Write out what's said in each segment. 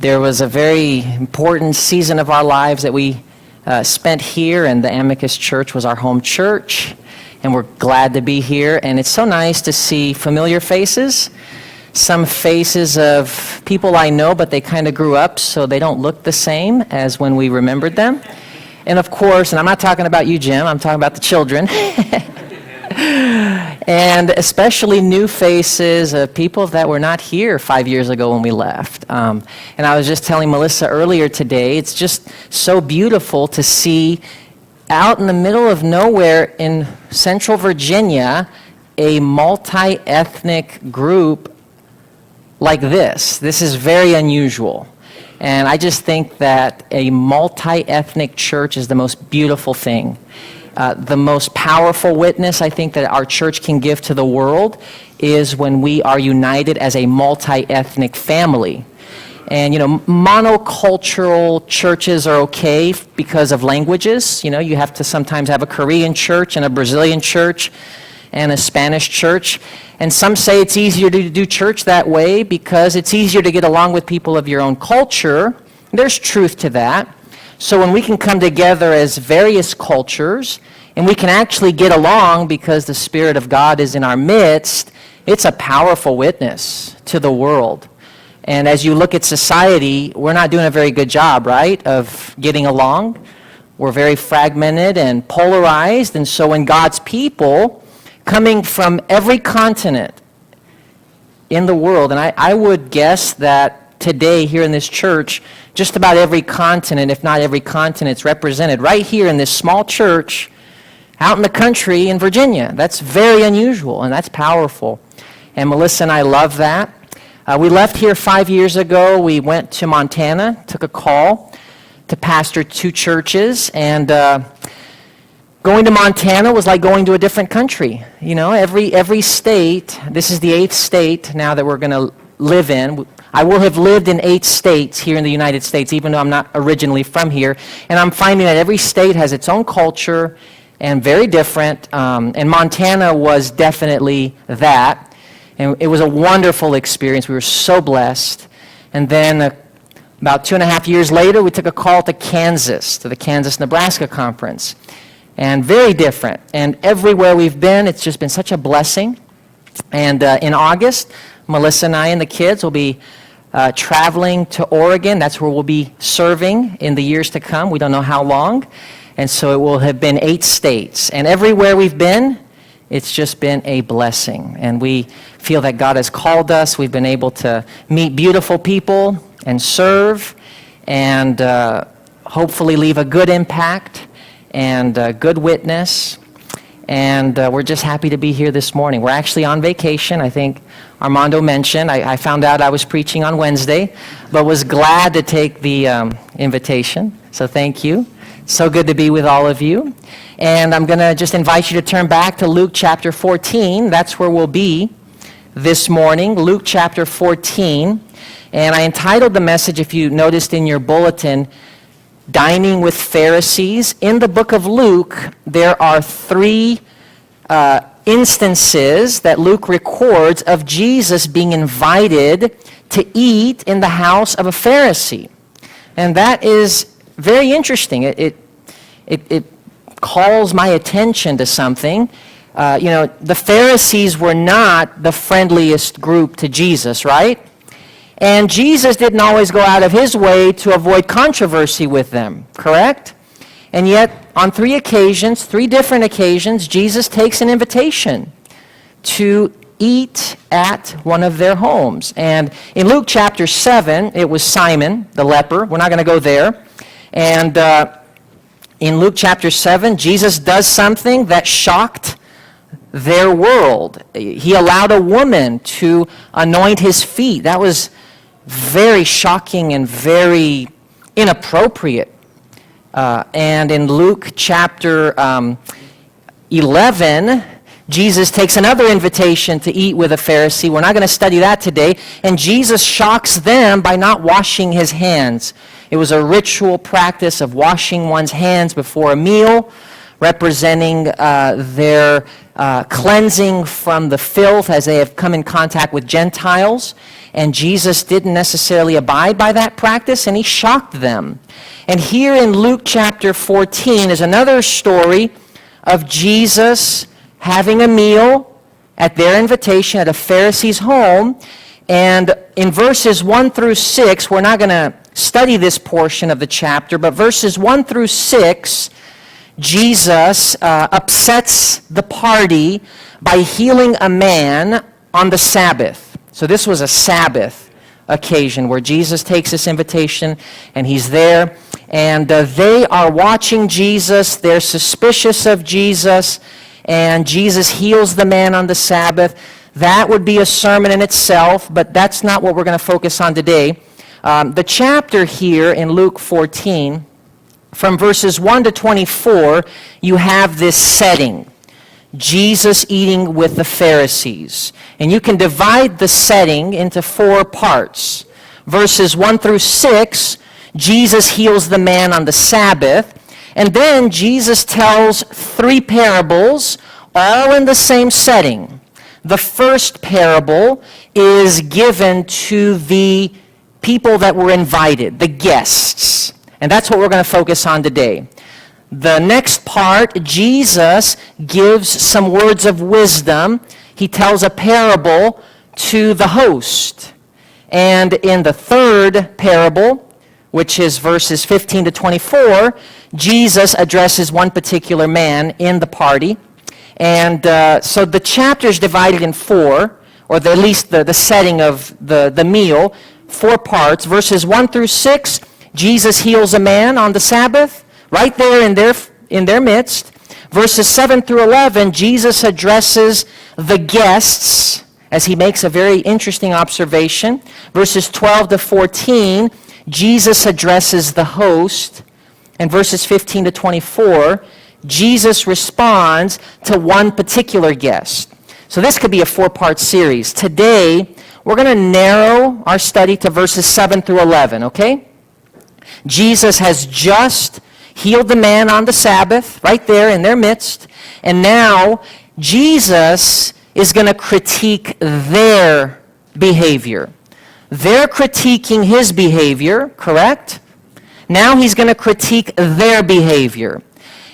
There was a very important season of our lives that we spent here, and the Amicus Church was our home church, and we're glad to be here. And it's so nice to see familiar faces, some faces of people I know, but they kind of grew up, so they don't look the same as when we remembered them. And of course, and I'm not talking about you, Jim, I'm talking about the children. And especially new faces of people that were not here 5 years ago when we left. And I was just telling Melissa earlier today, it's just so beautiful to see out in the middle of nowhere in Central Virginia a multi-ethnic group like this. This is very unusual. And I just think that a multi-ethnic church is the most beautiful thing. The most powerful witness I think that our church can give to the world is when we are united as a multi-ethnic family. And, monocultural churches are okay because of languages. You have to sometimes have a Korean church and a Brazilian church and a Spanish church. And some say it's easier to do church that way because it's easier to get along with people of your own culture. There's truth to that. So when we can come together as various cultures, and we can actually get along because the Spirit of God is in our midst, it's a powerful witness to the world. And as you look at society, we're not doing a very good job, right, of getting along. We're very fragmented and polarized, and so when God's people, coming from every continent in the world, and I would guess that today here in this church, just about every continent, if not every continent, is represented right here in this small church out in the country in Virginia. That's very unusual, and that's powerful. And Melissa and I love that. We left here 5 years ago. We went to Montana, took a call to pastor 2 churches, and going to Montana was like going to a different country. Every state, this is the 8th state now that we're going to live in. I will have lived in 8 states here in the United States, even though I'm not originally from here. And I'm finding that every state has its own culture and very different. And Montana was definitely that. And it was a wonderful experience. We were so blessed. And then about 2.5 years later, we took a call to Kansas, to the Kansas-Nebraska Conference. And very different. And everywhere we've been, it's just been such a blessing. And in August, Melissa and I and the kids will be traveling to Oregon. That's where we'll be serving in the years to come. We don't know how long. And so it will have been 8 states. And everywhere we've been, it's just been a blessing. And we feel that God has called us. We've been able to meet beautiful people and serve and hopefully leave a good impact and a good witness. And we're just happy to be here this morning. We're actually on vacation. I think Armando mentioned. I found out I was preaching on Wednesday, but was glad to take the invitation. So thank you. So good to be with all of you. And I'm going to just invite you to turn back to Luke chapter 14. That's where we'll be this morning, Luke chapter 14. And I entitled the message, if you noticed in your bulletin, Dining with Pharisees. In the book of Luke, there are 3 instances that Luke records of Jesus being invited to eat in the house of a Pharisee. And that is very interesting. It calls my attention to something. The Pharisees were not the friendliest group to Jesus, right? And Jesus didn't always go out of his way to avoid controversy with them, correct? And yet, on 3 occasions, 3 different occasions, Jesus takes an invitation to eat at one of their homes. And in Luke chapter 7, it was Simon, the leper. We're not going to go there. And in Luke chapter 7, Jesus does something that shocked their world. He allowed a woman to anoint his feet. That was very shocking and very inappropriate. And in Luke chapter 11, Jesus takes another invitation to eat with a Pharisee. We're not going to study that today. And Jesus shocks them by not washing his hands. It was a ritual practice of washing one's hands before a meal, representing their cleansing from the filth as they have come in contact with Gentiles. And Jesus didn't necessarily abide by that practice, and he shocked them. And here in Luke chapter 14 is another story of Jesus having a meal at their invitation at a Pharisee's home. And in verses 1 through 6, we're not going to study this portion of the chapter, but verses 1 through 6, Jesus upsets the party by healing a man on the Sabbath. So this was a Sabbath occasion where Jesus takes this invitation and he's there. And they are watching Jesus. They're suspicious of Jesus. And Jesus heals the man on the Sabbath. That would be a sermon in itself, but that's not what we're going to focus on today. The chapter here in Luke 14, from verses 1 to 24, you have this setting. Jesus eating with the Pharisees. And you can divide the setting into 4 parts. Verses 1 through 6, Jesus heals the man on the Sabbath. And then Jesus tells 3 parables, all in the same setting. The first parable is given to the people that were invited, the guests. And that's what we're going to focus on today. The next part, Jesus gives some words of wisdom. He tells a parable to the host. And in the third parable, which is verses 15 to 24, Jesus addresses one particular man in the party. And so the chapter is divided in 4, or at least the setting of the meal, 4 parts. Verses 1 through 6, Jesus heals a man on the Sabbath. Right there in their midst. Verses 7 through 11, Jesus addresses the guests as he makes a very interesting observation. Verses 12 to 14, Jesus addresses the host. And verses 15 to 24, Jesus responds to one particular guest. So this could be a 4-part series. Today, we're going to narrow our study to verses 7 through 11, okay? Jesus has just healed the man on the Sabbath, right there in their midst. And now, Jesus is going to critique their behavior. They're critiquing his behavior, correct? Now he's going to critique their behavior.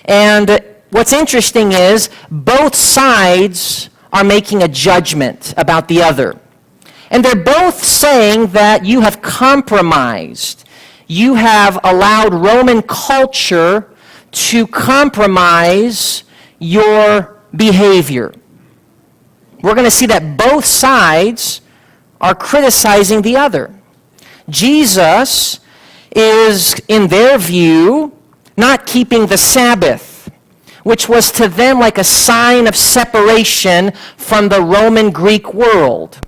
And what's interesting is, both sides are making a judgment about the other. And they're both saying that you have compromised. You have allowed Roman culture to compromise your behavior. We're going to see that both sides are criticizing the other. Jesus is, in their view, not keeping the Sabbath, which was to them like a sign of separation from the Roman Greek world.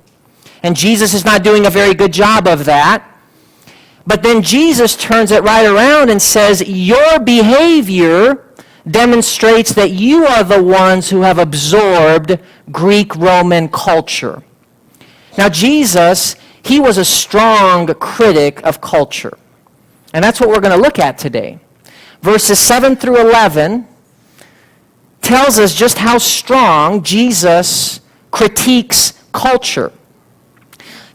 And Jesus is not doing a very good job of that. But then Jesus turns it right around and says, your behavior demonstrates that you are the ones who have absorbed Greek-Roman culture. Now Jesus, he was a strong critic of culture. And that's what we're going to look at today. Verses 7 through 11 tells us just how strong Jesus critiques culture.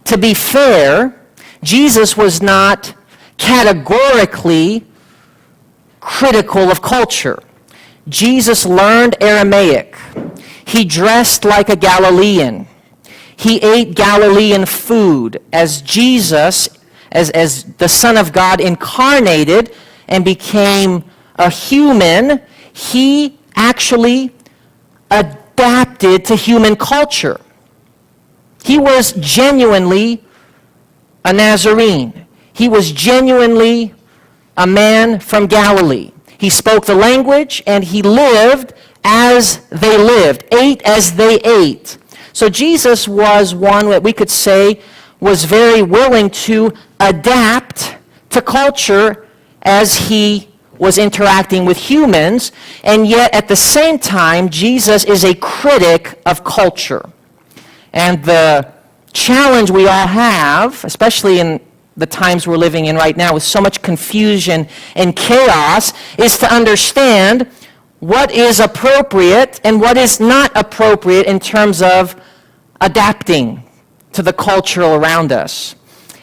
To be fair, Jesus was not categorically critical of culture. Jesus learned Aramaic. He dressed like a Galilean. He ate Galilean food. As Jesus, as the Son of God incarnated and became a human, he actually adapted to human culture. He was genuinely a Nazarene. He was genuinely a man from Galilee. He spoke the language and he lived as they lived, ate as they ate. So Jesus was one that we could say was very willing to adapt to culture as he was interacting with humans, and yet at the same time, Jesus is a critic of culture. And the challenge we all have, especially in the times we're living in right now with so much confusion and chaos, is to understand what is appropriate and what is not appropriate in terms of adapting to the culture around us.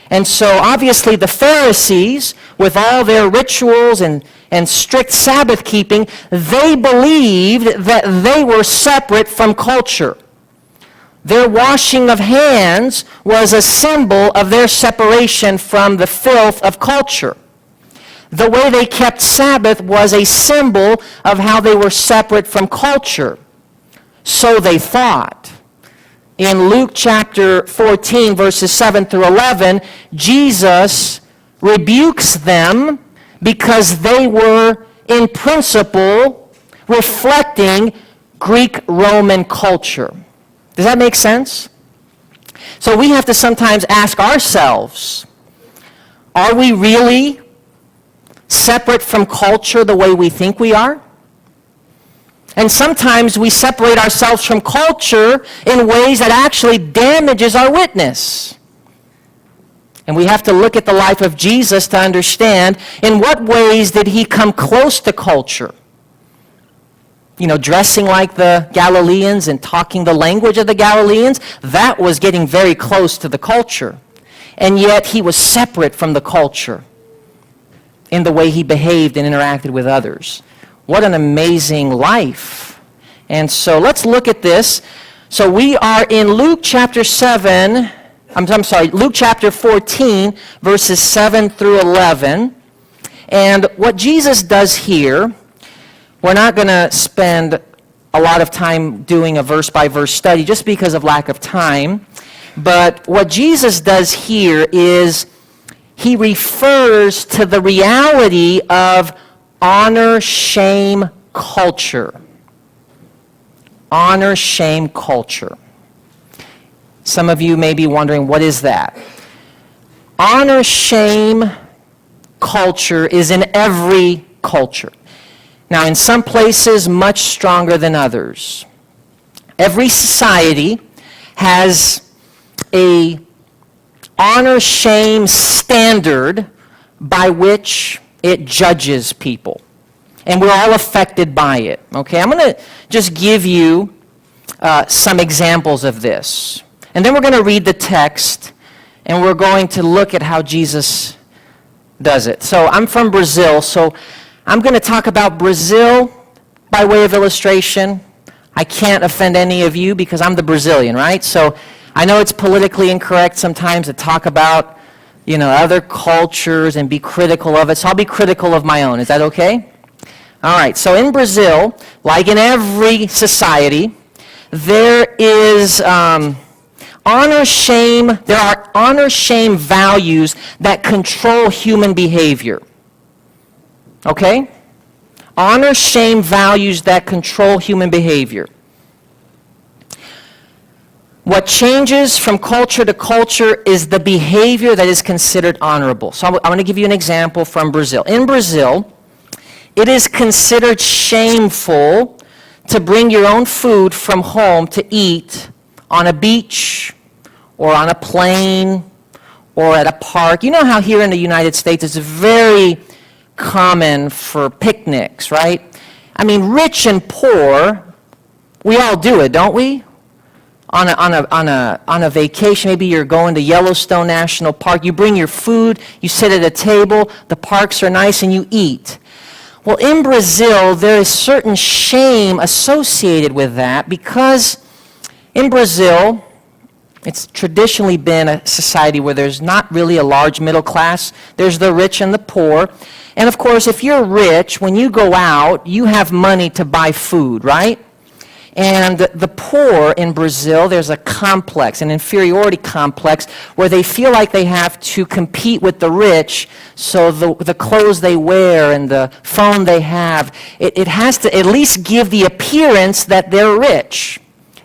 And so obviously the Pharisees, with all their rituals and strict Sabbath keeping, they believed that they were separate from culture. Their washing of hands was a symbol of their separation from the filth of culture. The way they kept Sabbath was a symbol of how they were separate from culture. So they thought. In Luke chapter 14, verses 7 through 11, Jesus rebukes them because they were, in principle, reflecting Greek-Roman culture. Does that make sense? So we have to sometimes ask ourselves, are we really separate from culture the way we think we are? And sometimes we separate ourselves from culture in ways that actually damages our witness. And we have to look at the life of Jesus to understand in what ways did he come close to culture. You know, dressing like the Galileans and talking the language of the Galileans, that was getting very close to the culture. And yet he was separate from the culture in the way he behaved and interacted with others. What an amazing life. And so let's look at this. So we are in Luke chapter 14, verses 7 through 11. And what Jesus does here, we're not going to spend a lot of time doing a verse-by-verse study just because of lack of time. But what Jesus does here is he refers to the reality of honor-shame culture. Honor-shame culture. Some of you may be wondering, what is that? Honor-shame culture is in every culture. Now, in some places, much stronger than others. Every society has a honor-shame standard by which it judges people. And we're all affected by it. Okay, I'm going to just give you some examples of this. And then we're going to read the text, and we're going to look at how Jesus does it. So I'm from Brazil, so I'm going to talk about Brazil by way of illustration. I can't offend any of you because I'm the Brazilian, right? So I know it's politically incorrect sometimes to talk about, other cultures and be critical of it. So I'll be critical of my own. Is that okay? All right. So in Brazil, like in every society, there are honor-shame values that control human behavior. Okay? Honor-shame values that control human behavior. What changes from culture to culture is the behavior that is considered honorable. So I'm going to give you an example from Brazil. In Brazil, it is considered shameful to bring your own food from home to eat on a beach or on a plane or at a park. You know how here in the United States it's very common for picnics, right? I mean, rich and poor, we all do it, don't we? On a vacation, maybe you're going to Yellowstone National Park, you bring your food, you sit at a table, the parks are nice, and you eat. Well, in Brazil, there is certain shame associated with that because in Brazil, it's traditionally been a society where there's not really a large middle class. There's the rich and the poor. And of course, if you're rich, when you go out, you have money to buy food, right? And the poor in Brazil, there's a complex, an inferiority complex, where they feel like they have to compete with the rich, so the clothes they wear and the phone they have, it has to at least give the appearance that they're rich.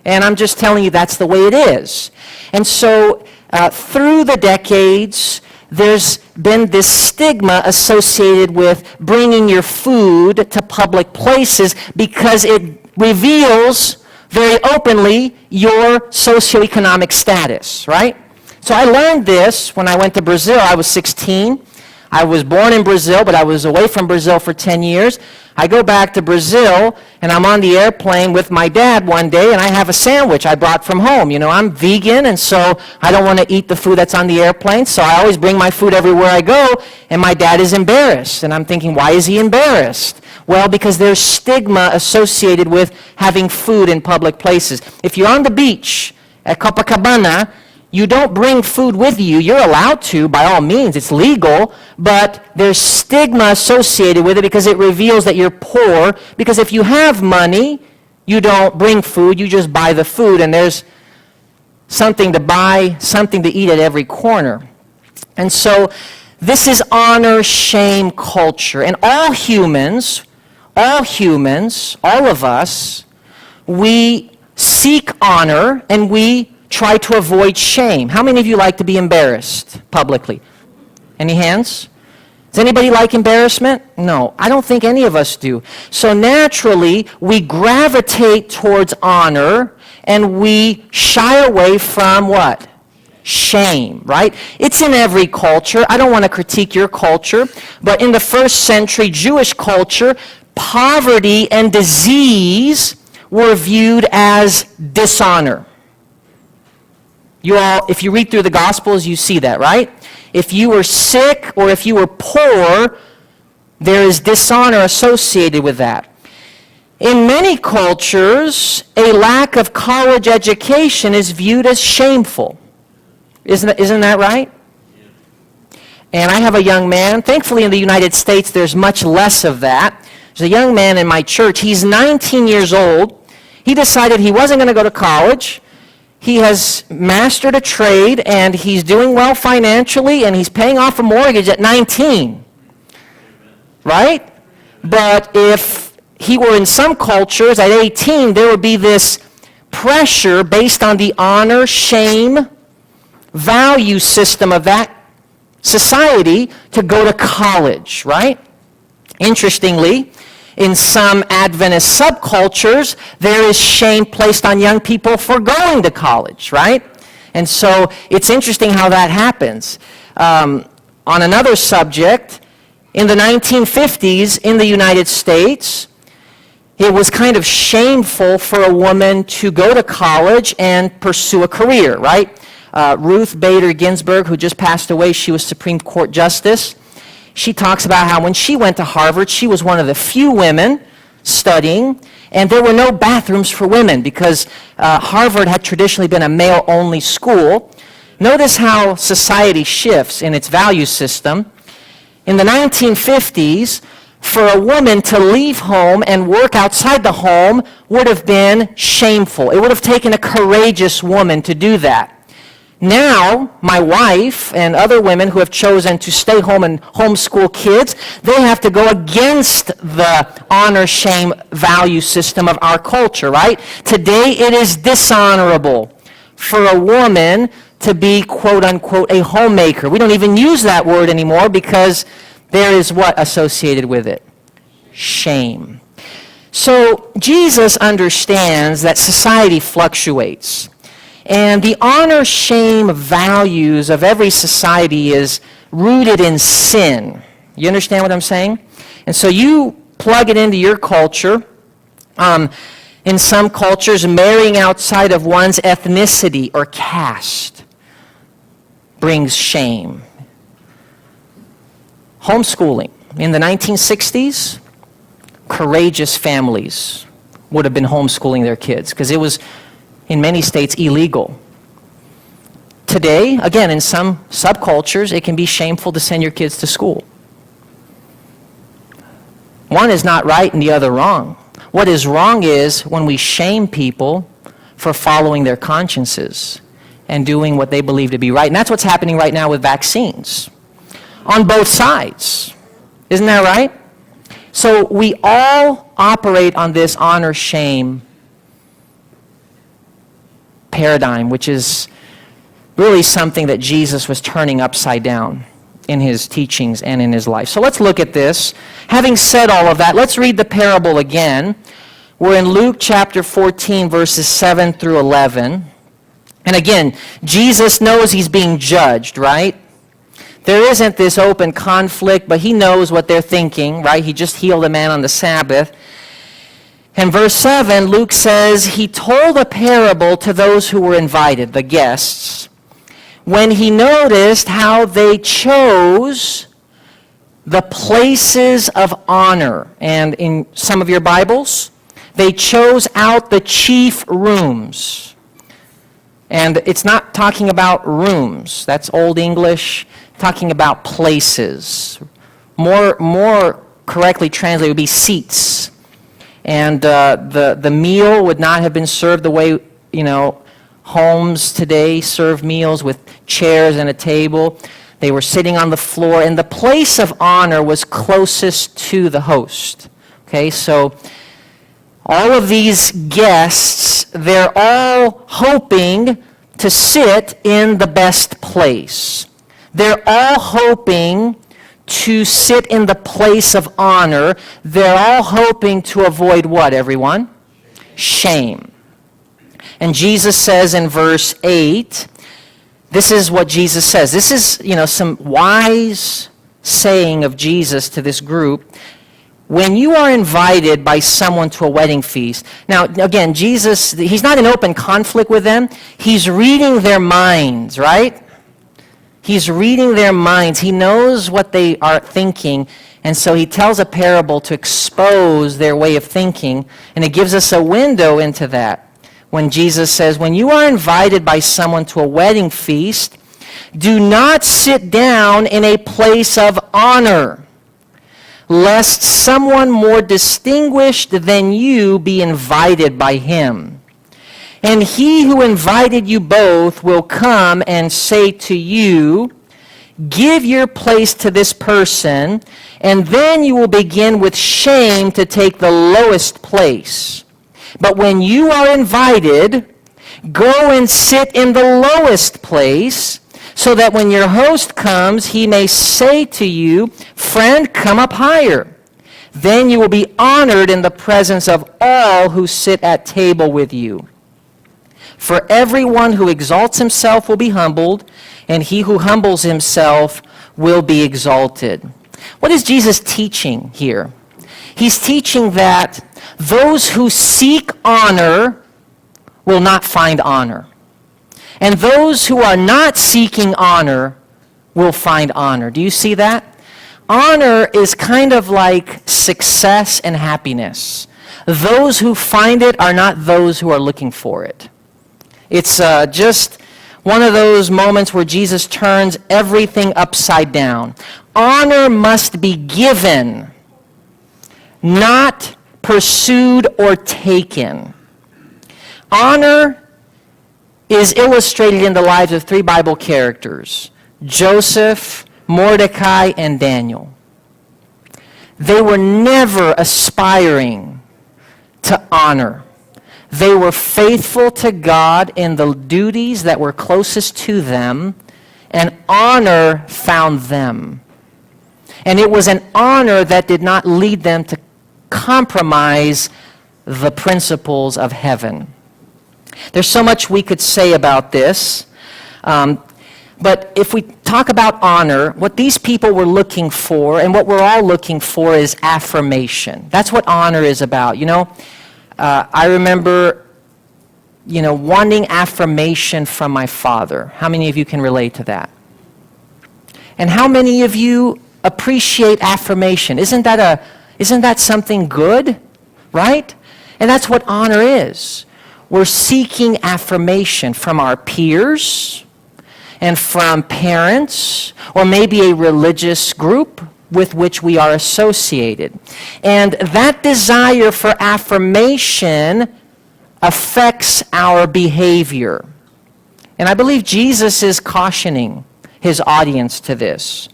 And I'm just telling you that's the way it is. And so through the decades, there's been this stigma associated with bringing your food to public places because it reveals very openly your socioeconomic status, right? So I learned this when I went to Brazil. I was 16. I was born in Brazil, but I was away from Brazil for 10 years. I go back to Brazil, and I'm on the airplane with my dad one day, and I have a sandwich I brought from home. You know, I'm vegan, and so I don't want to eat the food that's on the airplane, so I always bring my food everywhere I go, and my dad is embarrassed. And I'm thinking, why is he embarrassed? Well, because there's stigma associated with having food in public places. If you're on the beach at Copacabana, you don't bring food with you. You're allowed to, by all means. It's legal, but there's stigma associated with it because it reveals that you're poor. Because if you have money, you don't bring food. You just buy the food, and there's something to buy, something to eat at every corner. And so this is honor-shame culture. And all humans, all of us, we seek honor, and we try to avoid shame. How many of you like to be embarrassed publicly? Any hands? Does anybody like embarrassment? No, I don't think any of us do. So naturally, we gravitate towards honor, and we shy away from what? Shame, right? It's in every culture. I don't want to critique your culture, but in the first century Jewish culture, poverty and disease were viewed as dishonor. If you read through the Gospels, you see that, right? If you were sick or if you were poor, there is dishonor associated with that. In many cultures, a lack of college education is viewed as shameful. Isn't that right? And I have a young man. Thankfully, in the United States, there's much less of that. There's a young man in my church. He's 19 years old. He decided he wasn't going to go to college. He has mastered a trade, and he's doing well financially, and he's paying off a mortgage at 19. Right? But if he were in some cultures at 18, there would be this pressure based on the honor, shame, value system of that society to go to college, right? Interestingly, in some Adventist subcultures, there is shame placed on young people for going to college, right? And so it's interesting how that happens. On another subject, in the 1950s in the United States, it was kind of shameful for a woman to go to college and pursue a career, right? Ruth Bader Ginsburg, who just passed away, she was Supreme Court Justice. She talks about how when she went to Harvard, she was one of the few women studying, and there were no bathrooms for women because Harvard had traditionally been a male-only school. Notice how society shifts in its value system. In the 1950s, for a woman to leave home and work outside the home would have been shameful. It would have taken a courageous woman to do that. Now, my wife and other women who have chosen to stay home and homeschool kids, they have to go against the honor-shame value system of our culture, right? Today, it is dishonorable for a woman to be, quote-unquote, a homemaker. We don't even use that word anymore because there is what associated with it? Shame. So, Jesus understands that society fluctuates. And the honor-shame values of every society is rooted in sin. You understand what I'm saying? And so you plug it into your culture. In some cultures, marrying outside of one's ethnicity or caste brings shame. Homeschooling. In the 1960s, courageous families would have been homeschooling their kids because it was in many states illegal. Today, again, in some subcultures, it can be shameful to send your kids to school. One is not right and the other wrong. What is wrong is when we shame people for following their consciences and doing what they believe to be right. And that's what's happening right now with vaccines. On both sides. Isn't that right? So we all operate on this honor-shame paradigm, which is really something that Jesus was turning upside down in his teachings and in his life. So let's look at this. Having said all of that, let's read the parable again. We're in Luke chapter 14, verses 7 through 11. And again, Jesus knows he's being judged, right? There isn't this open conflict, but he knows what they're thinking, right? He just healed a man on the Sabbath. In verse 7, Luke says, he told a parable to those who were invited, the guests, when he noticed how they chose the places of honor. And in some of your Bibles, they chose out the chief rooms. And it's not talking about rooms. That's Old English, talking about places. More correctly translated would be seats. And the meal would not have been served the way, homes today serve meals with chairs and a table. They were sitting on the floor, and the place of honor was closest to the host. Okay, so all of these guests, they're all hoping to sit in the best place. They're all hoping to sit in the place of honor. They're all hoping to avoid what, everyone? Shame. And Jesus says in verse 8, this is what Jesus says. This is, some wise saying of Jesus to this group. When you are invited by someone to a wedding feast, now again, Jesus, he's not in open conflict with them. He's reading their minds, right? He's reading their minds. He knows what they are thinking, and so he tells a parable to expose their way of thinking, and it gives us a window into that. When Jesus says, when you are invited by someone to a wedding feast, do not sit down in a place of honor, lest someone more distinguished than you be invited by him. And he who invited you both will come and say to you, give your place to this person, and then you will begin with shame to take the lowest place. But when you are invited, go and sit in the lowest place, so that when your host comes, he may say to you, friend, come up higher. Then you will be honored in the presence of all who sit at table with you. For everyone who exalts himself will be humbled, and he who humbles himself will be exalted. What is Jesus teaching here? He's teaching that those who seek honor will not find honor. And those who are not seeking honor will find honor. Do you see that? Honor is kind of like success and happiness. Those who find it are not those who are looking for it. It's just one of those moments where Jesus turns everything upside down. Honor must be given, not pursued or taken. Honor is illustrated in the lives of three Bible characters, Joseph, Mordecai, and Daniel. They were never aspiring to honor. They were faithful to God in the duties that were closest to them, and honor found them. And it was an honor that did not lead them to compromise the principles of heaven. There's so much we could say about this. But if we talk about honor, what these people were looking for, and what we're all looking for, is affirmation. That's what honor is about. I remember, wanting affirmation from my father. How many of you can relate to that? And how many of you appreciate affirmation? Isn't that something good, right? And that's what honor is. We're seeking affirmation from our peers and from parents, or maybe a religious group with which we are associated. And that desire for affirmation affects our behavior. And I believe Jesus is cautioning his audience to this.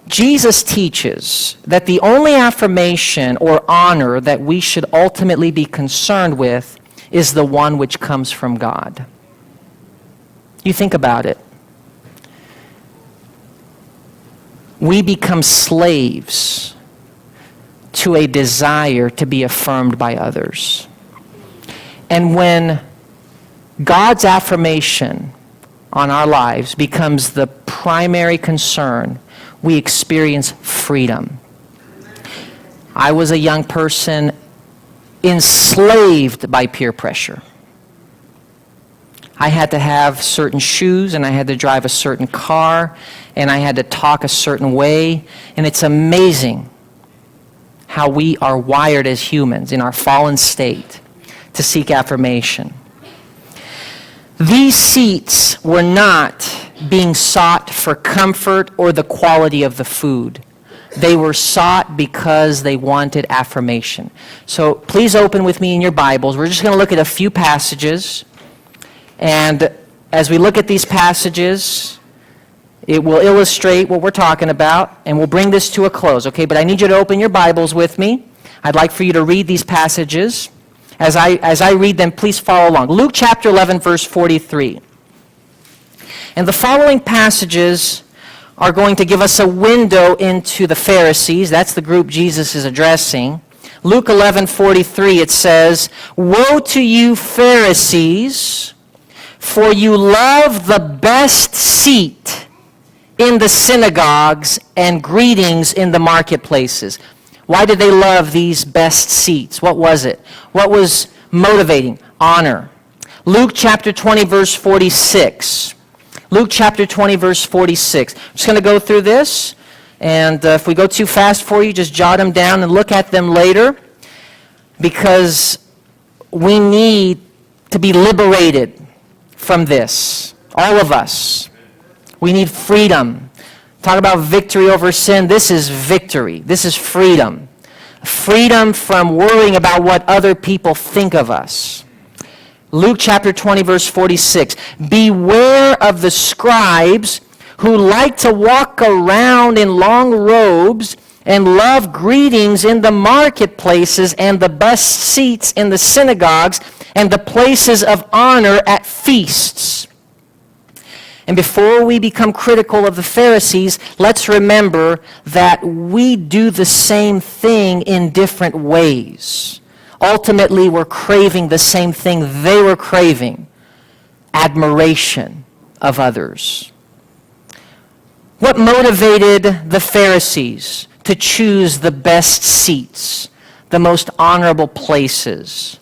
Jesus teaches that the only affirmation or honor that we should ultimately be concerned with is the one which comes from God. You think about it. We become slaves to a desire to be affirmed by others. And when God's affirmation on our lives becomes the primary concern, we experience freedom. I was a young person enslaved by peer pressure. I had to have certain shoes, and I had to drive a certain car, and I had to talk a certain way. And it's amazing how we are wired as humans in our fallen state to seek affirmation. These seats were not being sought for comfort or the quality of the food. They were sought because they wanted affirmation. So please open with me in your Bibles. We're just going to look at a few passages. And as we look at these passages, it will illustrate what we're talking about, and we'll bring this to a close, okay? But I need you to open your Bibles with me. I'd like for you to read these passages. As I read them, please follow along. Luke chapter 11, verse 43. And the following passages are going to give us a window into the Pharisees. That's the group Jesus is addressing. Luke 11:43, it says, "Woe to you, Pharisees, for you love the best seat in the synagogues and greetings in the marketplaces." Why did they love these best seats? What was it? What was motivating? Honor. Luke chapter 20, verse 46. Luke chapter 20, verse 46. I'm just going to go through this, and if we go too fast for you, just jot them down and look at them later, because we need to be liberated from this. All of us. We need freedom. Talk about victory over sin. This is victory. This is freedom. Freedom from worrying about what other people think of us. Luke chapter 20, verse 46. "Beware of the scribes who like to walk around in long robes and love greetings in the marketplaces and the best seats in the synagogues and the places of honor at feasts." And before we become critical of the Pharisees, let's remember that we do the same thing in different ways. Ultimately, we're craving the same thing they were craving: admiration of others. What motivated the Pharisees to choose the best seats, the most honorable places?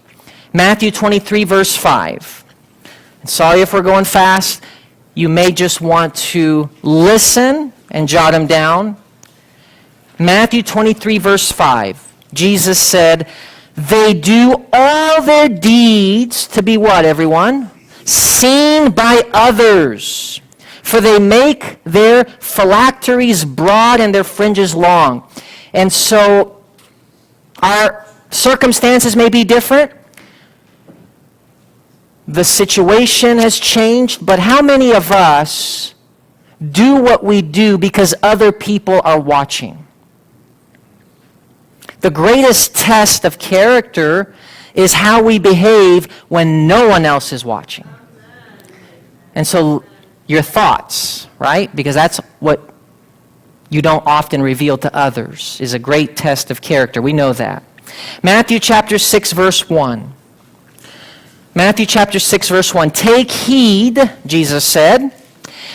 Matthew 23, verse 5. Sorry if we're going fast. You may just want to listen and jot them down. Matthew 23, verse 5. Jesus said, "They do all their deeds to be" what, everyone? "Seen by others. For they make their phylacteries broad and their fringes long." And so our circumstances may be different. The situation has changed, but how many of us do what we do because other people are watching? The greatest test of character is how we behave when no one else is watching. And so your thoughts, right? Because that's what you don't often reveal to others, is a great test of character. We know that. Matthew chapter 6, verse 1. Matthew chapter 6, verse 1. "Take heed," Jesus said,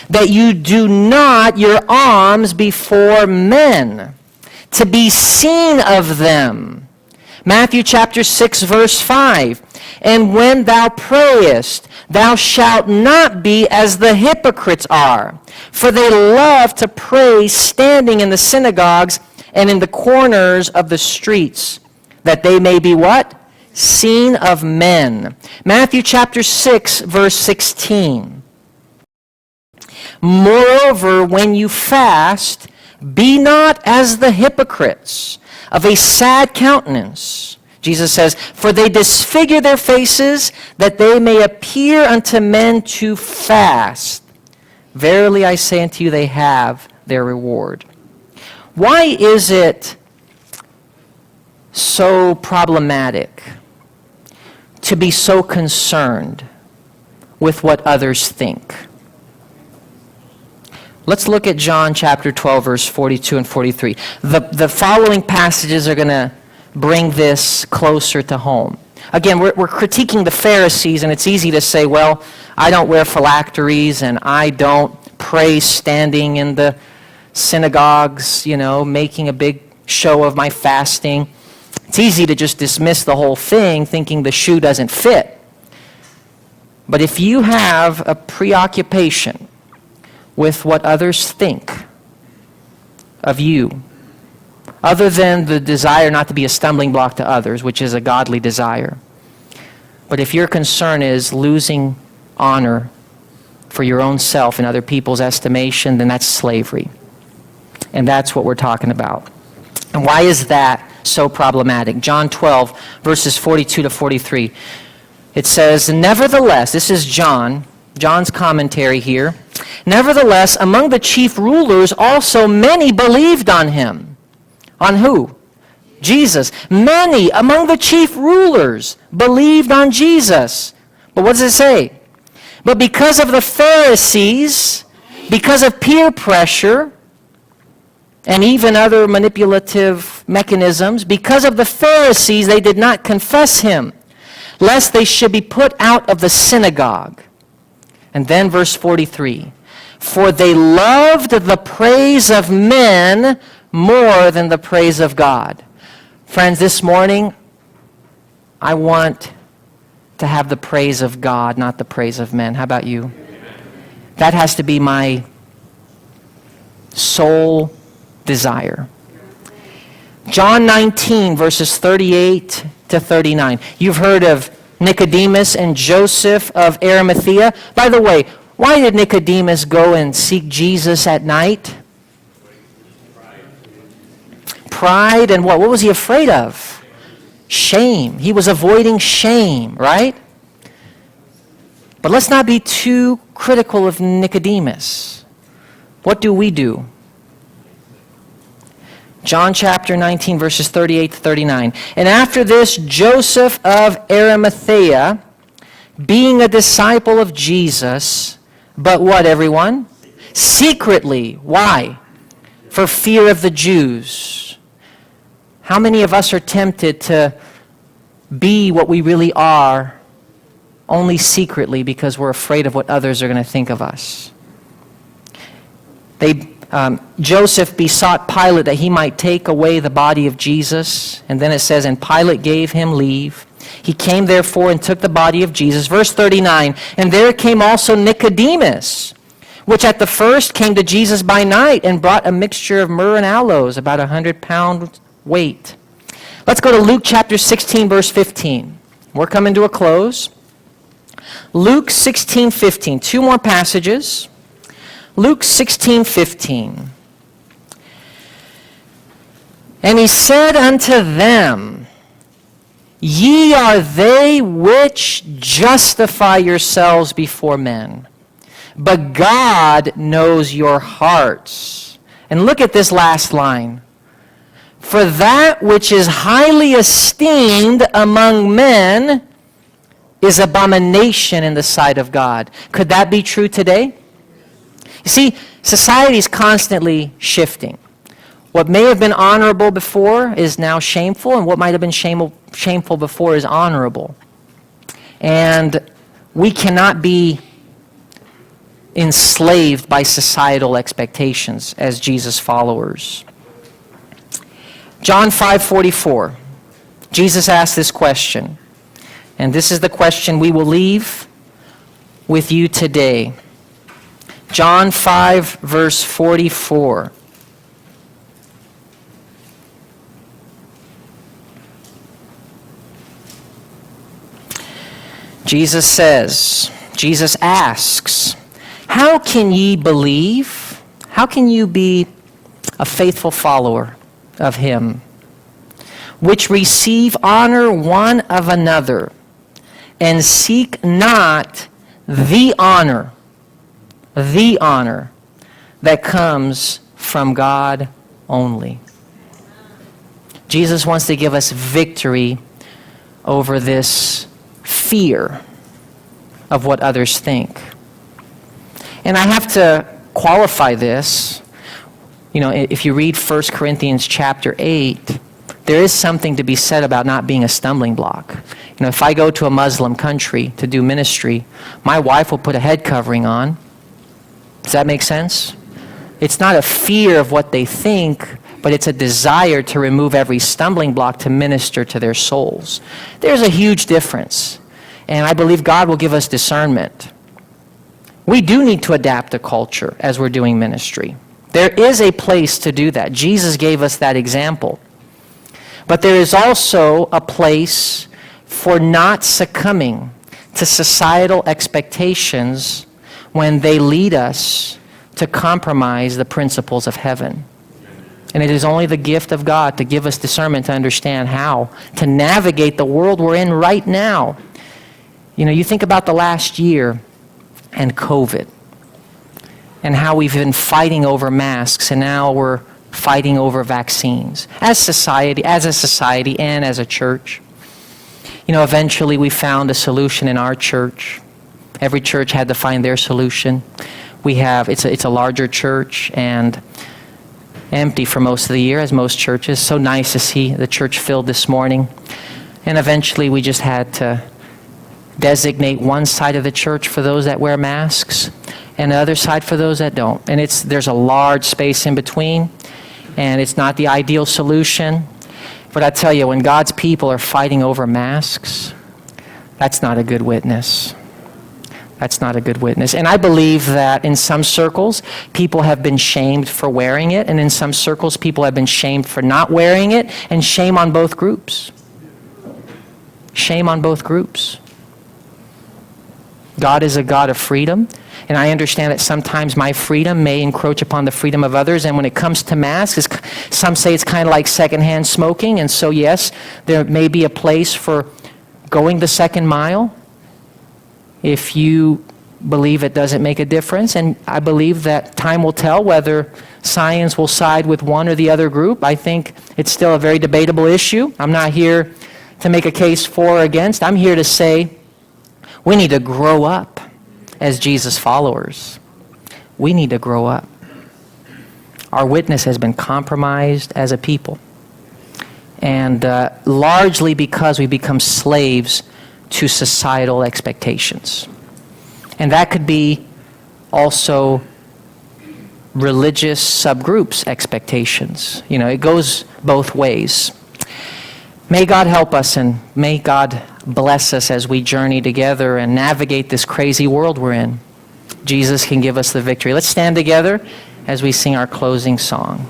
"that you do not your alms before men, to be seen of them." Matthew chapter 6, verse 5. "And when thou prayest, thou shalt not be as the hypocrites are, for they love to pray standing in the synagogues and in the corners of the streets, that they may be" what? "Seen of men." Matthew chapter 6, verse 16. "Moreover, when you fast, be not as the hypocrites, of a sad countenance." Jesus says, "For they disfigure their faces, that they may appear unto men to fast. Verily I say unto you, they have their reward." Why is it so problematic to be so concerned with what others think? Let's look at John chapter 12, verse 42 and 43. The following passages are going to bring this closer to home. Again, we're critiquing the Pharisees, and it's easy to say, well, I don't wear phylacteries, and I don't pray standing in the synagogues, making a big show of my fasting. It's easy to just dismiss the whole thing, thinking the shoe doesn't fit. But if you have a preoccupation with what others think of you, other than the desire not to be a stumbling block to others, which is a godly desire, but if your concern is losing honor for your own self and other people's estimation, then that's slavery. And that's what we're talking about. And why is that so problematic? John 12, verses 42 to 43. It says, nevertheless, this is John's commentary here. Nevertheless, among the chief rulers also many believed on him. On who? Jesus. Many among the chief rulers believed on Jesus. But what does it say? But because of the Pharisees, because of peer pressure, and even other manipulative mechanisms, because of the Pharisees, they did not confess him, lest they should be put out of the synagogue. And then verse 43, for they loved the praise of men more than the praise of God. Friends, this morning, I want to have the praise of God, not the praise of men. How about you? That has to be my sole desire. John 19, verses 38 to 39. You've heard of Nicodemus and Joseph of Arimathea. By the way, why did Nicodemus go and seek Jesus at night? Pride and what? What was he afraid of? Shame. He was avoiding shame, right? But let's not be too critical of Nicodemus. What do we do? John chapter 19, verses 38 to 39. And after this, Joseph of Arimathea, being a disciple of Jesus, but what, everyone? Secretly. Why? For fear of the Jews. How many of us are tempted to be what we really are only secretly because we're afraid of what others are going to think of us? Joseph besought Pilate that he might take away the body of Jesus. And then it says, and Pilate gave him leave. He came therefore and took the body of Jesus. Verse 39, and there came also Nicodemus, which at the first came to Jesus by night and brought a mixture of myrrh and aloes, about 100 pounds weight. Let's go to Luke chapter 16, verse 15. We're coming to a close. Luke 16, 15. Two more passages. Luke 16:15. And he said unto them, ye are they which justify yourselves before men, but God knows your hearts. And look at this last line. For that which is highly esteemed among men is abomination in the sight of God. Could that be true today? You see, society is constantly shifting. What may have been honorable before is now shameful, and what might have been shameful before is honorable. And we cannot be enslaved by societal expectations as Jesus followers. John 5:44. Jesus asked this question, and this is the question we will leave with you today. John 5, verse 44. Jesus asks, how can ye believe? How can you be a faithful follower of him, which receive honor one of another, and seek not the honor that comes from God only? Jesus wants to give us victory over this fear of what others think. And I have to qualify this. You know, if you read 1 Corinthians chapter 8, there is something to be said about not being a stumbling block. You know, if I go to a Muslim country to do ministry, my wife will put a head covering on. Does that make sense? It's not a fear of what they think, but it's a desire to remove every stumbling block to minister to their souls. There's a huge difference. And I believe God will give us discernment. We do need to adapt to culture as we're doing ministry. There is a place to do that. Jesus gave us that example. But there is also a place for not succumbing to societal expectations when they lead us to compromise the principles of heaven. And it is only the gift of God to give us discernment to understand how to navigate the world we're in right now. You know, you think about the last year and COVID and how we've been fighting over masks, and now we're fighting over vaccines as a society and as a church. You know, eventually we found a solution in our church. Every church had to find their solution. It's a larger church and empty for most of the year, as most churches. So nice to see the church filled this morning. And eventually we just had to designate one side of the church for those that wear masks and the other side for those that don't. And there's a large space in between, and it's not the ideal solution. But I tell you, when God's people are fighting over masks, that's not a good witness. That's not a good witness. And I believe that in some circles, people have been shamed for wearing it, and in some circles, people have been shamed for not wearing it, and shame on both groups. Shame on both groups. God is a God of freedom, and I understand that sometimes my freedom may encroach upon the freedom of others, and when it comes to masks, some say it's kind of like secondhand smoking, and so yes, there may be a place for going the second mile if you believe it doesn't make a difference, and I believe that time will tell whether science will side with one or the other group. I think it's still a very debatable issue. I'm not here to make a case for or against. I'm here to say we need to grow up as Jesus followers. We need to grow up. Our witness has been compromised as a people, and largely because we become slaves to societal expectations. And that could be also religious subgroups' expectations. You know, it goes both ways. May God help us, and may God bless us as we journey together and navigate this crazy world we're in. Jesus can give us the victory. Let's stand together as we sing our closing song.